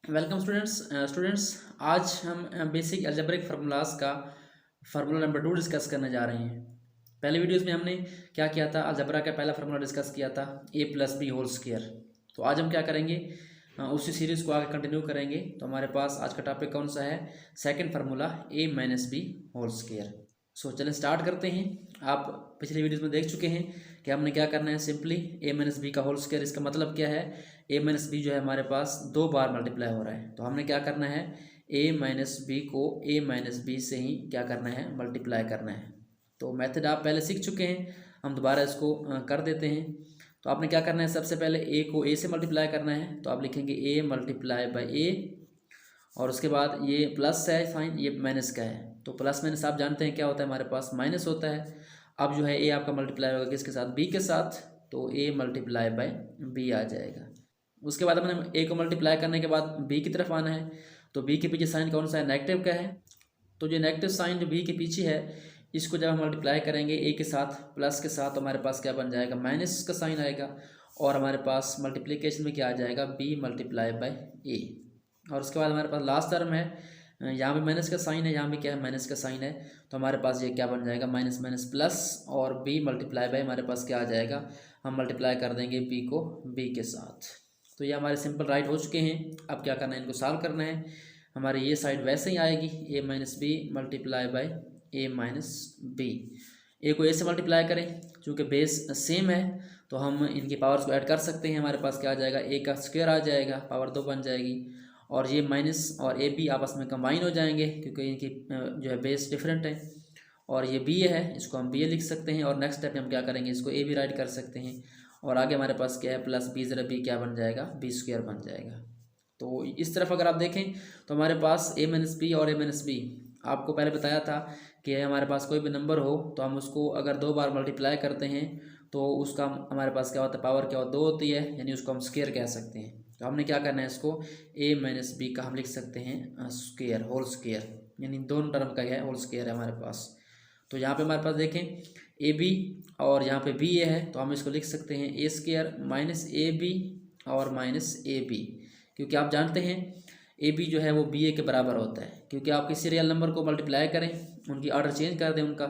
Welcome students आज हम basic algebraic formulas का फार्मूला नंबर 2 डिस्कस करने जा रहे हैं। पहले वीडियोस में हमने क्या किया था, अलजेब्रा का पहला फार्मूला डिस्कस किया था a+b होल स्क्वायर। तो आज हम क्या करेंगे, उसी सीरीज़ को आगे कंटिन्यू करेंगे। तो हमारे पास आज का टॉपिक कौन सा है, second formula a-b whole square. So चलें स्टार्ट करते हैं। आप पिछले वीडियोस में देख चुके हैं कि हमने क्या करना है, सिंपली a-b का होल स्क्वायर। इसका मतलब क्या है, a-b जो है हमारे पास 2 बार मल्टीप्लाई हो रहा है। तो हमने क्या करना है, a-b को a-b से ही क्या करना है, मल्टीप्लाई करना है। तो मेथड आप पहले सीख चुके हैं, हम दोबारा इसको कर देते हैं। तो आपने क्या करना है, सबसे पहले a को a से मल्टीप्लाई करना है। तो आप लिखेंगे a मल्टीप्लाई बाई a, और उसके बाद ये प्लस है साइन, ये माइनस का है। तो प्लस माइनस आप जानते हैं क्या होता है, हमारे पास माइनस होता है। अब जो है a आपका मल्टीप्लाई होगा किसके साथ, b के साथ। तो a मल्टीप्लाई बाई b आ जाएगा। उसके बाद अपने a को मल्टीप्लाई करने के बाद b की तरफ आना है। तो b के पीछे साइन कौन सा है, नेगेटिव का है। तो जो नेगेटिव साइन जो b के पीछे है, इसको जब हम मल्टीप्लाई करेंगे a के साथ प्लस के साथ, तो हमारे पास क्या बन जाएगा, माइनस का साइन आएगा। और हमारे पास मल्टीप्लिकेशन में क्या आ जाएगा, b मल्टीप्लाई बाई a। और उसके बाद हमारे पास लास्ट टर्म है, यहाँ पे माइनस का साइन है, यहाँ भी क्या है, माइनस का साइन है। तो हमारे पास ये क्या बन जाएगा, माइनस माइनस प्लस, और b मल्टीप्लाई बाई हमारे पास क्या आ जाएगा, हम मल्टीप्लाई कर देंगे p को b के साथ। तो ये हमारे सिंपल राइट हो चुके हैं। अब क्या करना है, इनको सॉल्व करना है। हमारी ये साइड वैसे ही आएगी, a-b मल्टीप्लाई बाई a-b। ए को ए से मल्टीप्लाई करें, चूँकि बेस सेम है तो हम इनकी पावर्स को ऐड कर सकते हैं। हमारे पास क्या आ जाएगा, a का स्क्वायर आ जाएगा, पावर 2 बन जाएगी। और ये माइनस और ए बी आपस में कंबाइन हो जाएंगे, क्योंकि इनकी जो है बेस डिफरेंट है। और ये बी ए है, इसको हम बी ए लिख सकते हैं। और नेक्स्ट स्टेप में हम क्या करेंगे, इसको ए भी राइट कर सकते हैं। और आगे हमारे पास क्या है, प्लस बी ज़रा बी क्या बन जाएगा, बी स्क्वायर बन जाएगा। तो इस तरफ अगर आप देखें तो हमारे पास a-b और a-b, आपको पहले बताया था कि हमारे पास कोई भी नंबर हो तो हम उसको अगर 2 बार मल्टीप्लाई करते हैं तो उसका हमारे पास क्या होता है, पावर क्या होता, 2 होती है, यानी उसको हम स्क्वायर कह सकते हैं। तो हमने क्या करना है, इसको a-b का हम लिख सकते हैं स्क्वायर, होल स्क्वायर, यानी दोनों टर्म का है, होल स्क्वायर है हमारे पास। तो यहाँ पे हमारे पास देखें ए बी और यहाँ पे बी ए है, तो हम इसको लिख सकते हैं ए स्क्वायर माइनस ए बी और माइनस ए बी, क्योंकि आप जानते हैं ए बी जो है वो बी ए के बराबर होता है। क्योंकि आप किसी रियल नंबर को मल्टीप्लाई करें, उनकी ऑर्डर चेंज कर दें उनका,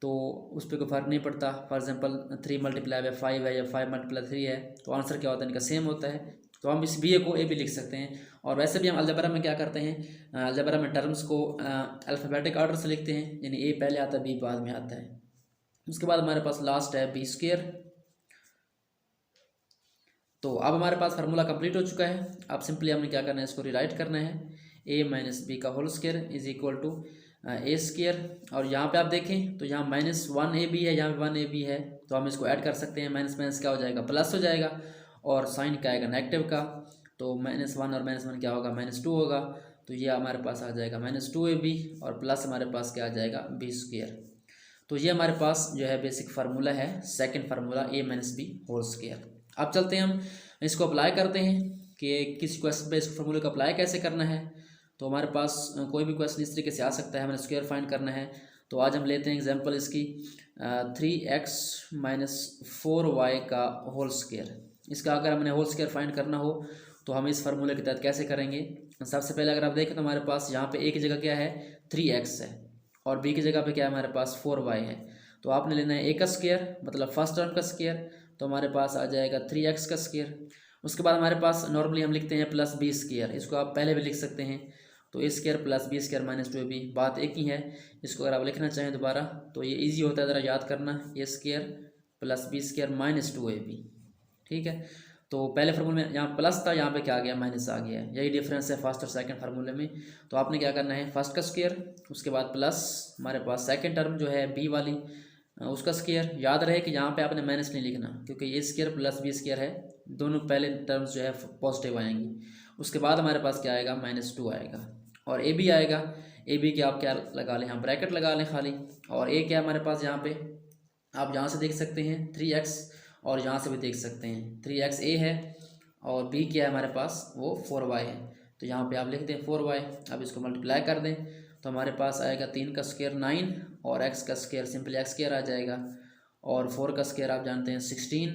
तो उस पर कोई फ़र्क नहीं पड़ता। फॉर एग्जांपल 3 मल्टीप्लाई बाई 5 है या 5 मल्टीप्लाई 3 है, तो आंसर क्या होता है, इनका सेम होता है। तो हम इस बी ए को ए बी लिख सकते हैं। और वैसे भी हम अलजेब्रा में क्या करते हैं, अलजेब्रा में टर्म्स को अल्फ़ाबेटिक ऑर्डर से लिखते हैं, यानी ए पहले आता है बी बाद में आता है। उसके बाद हमारे पास लास्ट है बी स्क्वायर। तो अब हमारे पास फार्मूला कंप्लीट हो चुका है। अब सिंपली हमने क्या करना है, इसको रिराइट करना है, a-b का whole square is equal to A square. और यहाँ पे आप देखें तो यहाँ -1ab है, यहाँ 1ab है, तो हम इसको ऐड कर सकते हैं। माइनस माइनस क्या हो जाएगा, प्लस हो जाएगा, और साइन क्या आएगा, नेगेटिव का। तो -1 और -1 क्या होगा, -2 होगा। तो ये हमारे पास आ जाएगा -2ab, और प्लस हमारे पास क्या आ जाएगा, b स्क्वायर। तो ये हमारे पास जो है बेसिक फार्मूला है, second formula a-b whole square. अब चलते हैं हम इसको अप्लाई करते हैं कि किस क्वेश्चन पे इस फार्मूले को अप्लाई कैसे करना है। तो हमारे पास कोई भी क्वेश्चन इस तरीके से आ सकता है, हमें स्क्वायर फाइंड करना है। तो आज हम लेते हैं एग्जांपल इसकी 3x - 4y का होल स्क्वायर। इसका अगर हमने होल स्क्वायर फाइंड करना हो तो हम इस फार्मूले के तहत कैसे करेंगे। सबसे पहले अगर आप देखें तो हमारे पास यहाँ पे a की जगह क्या है, 3x है, और b की जगह पे क्या है, हमारे पास 4y है। तो आपने लेना है a का स्क्वायर, मतलब फर्स्ट टर्म का स्क्वायर। तो हमारे पास आ जाएगा 3x का स्क्वायर। उसके बाद हमारे पास नॉर्मली हम लिखते हैं प्लस बी स्क्वायर, इसको आप पहले भी लिख सकते हैं। तो A square plus B square -2ab, बात एक ही है। इसको अगर आप लिखना चाहें दोबारा तो ये इजी होता है, ज़रा याद करना, A square plus B square -2ab। ठीक है, तो पहले फार्मूले में यहाँ प्लस था, यहाँ पे क्या आ गया, माइनस आ गया है। यही डिफरेंस है फर्स्ट और सेकंड फार्मूले में। तो आपने क्या करना है, फर्स्ट का स्क्वायर, उसके बाद प्लस हमारे पास सेकंड टर्म जो है बी वाली, उसका स्क्वायर। याद रहे कि यहाँ पे आपने माइनस नहीं लिखना, क्योंकि ये स्क्वायर प्लस बी स्क्वायर है, दोनों पहले टर्म्स जो है पॉजिटिव आएंगी। उसके बाद हमारे पास क्या आएगा, -2 आएगा। और ए बी आएगा, ए बी के आप क्या लगा लें, हम ब्रैकेट लगा लें खाली। और ए क्या हमारे पास यहाँ पे, आप यहाँ से देख सकते हैं 3x, और यहाँ से भी देख सकते हैं 3x ए है, और b क्या है हमारे पास, वो 4y है। तो यहाँ पे आप लिख दें 4y। अब इसको मल्टीप्लाई कर दें तो हमारे पास आएगा 3 का स्क्वायर 9, और x का स्क्वायर सिंपली x स्क्वायर आ जाएगा, और 4 का स्क्वायर आप जानते हैं 16,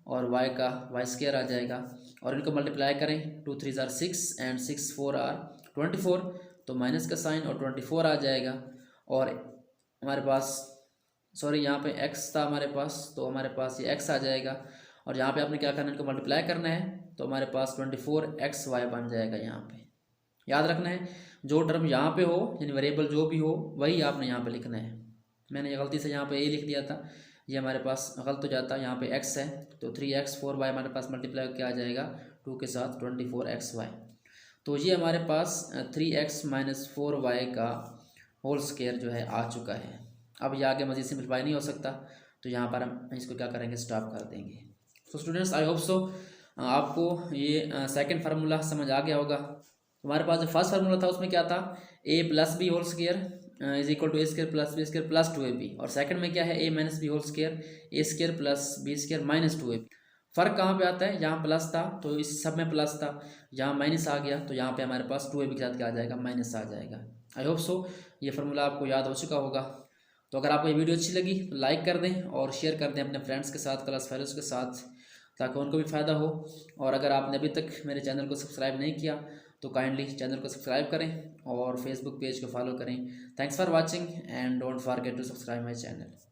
और y का वाई स्क्वायर आ जाएगा, और इनको मल्टीप्लाई करें, 2 3 ज़ार 6 एंड 6 4 आर 24, तो माइनस का साइन और 24 आ जाएगा। और हमारे पास सॉरी यहाँ पे x था हमारे पास, तो हमारे पास ये x आ जाएगा, और यहाँ पे आपने क्या करना है, इनको मल्टीप्लाई करना है, तो हमारे पास 24xy बन जाएगा। यहाँ पे याद रखना है जो टर्म यहाँ पे हो यानी वेरिएबल जो भी हो वही आपने यहाँ पे लिखना है। मैंने गलती से यहाँ पे a लिख दिया था, ये हमारे पास गलत हो जाता है। यहाँ पे x है तो 3x 4y हमारे पास मल्टीप्लाई क्या आ जाएगा 2 के साथ 24xy। तो ये हमारे पास 3x माइनस 4y का होल स्क्वायर जो है आ चुका है। अब ये आगे मज़ीद सिंप्लीफाई नहीं हो सकता, तो यहाँ पर हम इसको क्या करेंगे, स्टॉप कर देंगे। तो स्टूडेंट्स आई होप सो आपको ये सेकंड फार्मूला समझ आ गया होगा। हमारे पास जो फर्स्ट फार्मूला था उसमें क्या था, a plus B whole square is equal to A square plus B square plus 2ab, और सेकंड में क्या है a minus B whole square A square plus B square minus 2ab। फ़र्क कहाँ पे आता है, यहाँ प्लस था तो इस सब में प्लस था, यहाँ माइनस आ गया तो यहाँ पे हमारे पास 2ab के साथ क्या आ जाएगा, माइनस आ जाएगा। आई होप सो ये फार्मूला आपको याद हो चुका होगा। तो अगर आपको ये वीडियो अच्छी लगी तो लाइक कर दें और शेयर कर दें अपने फ्रेंड्स के साथ, क्लास फेलोज़ के साथ, ताकि उनको भी फ़ायदा हो। और अगर आपने अभी तक मेरे चैनल को सब्सक्राइब नहीं किया तो काइंडली चैनल को सब्सक्राइब करें और फेसबुक पेज को फॉलो करें। Thanks for watching and don't forget to subscribe my channel.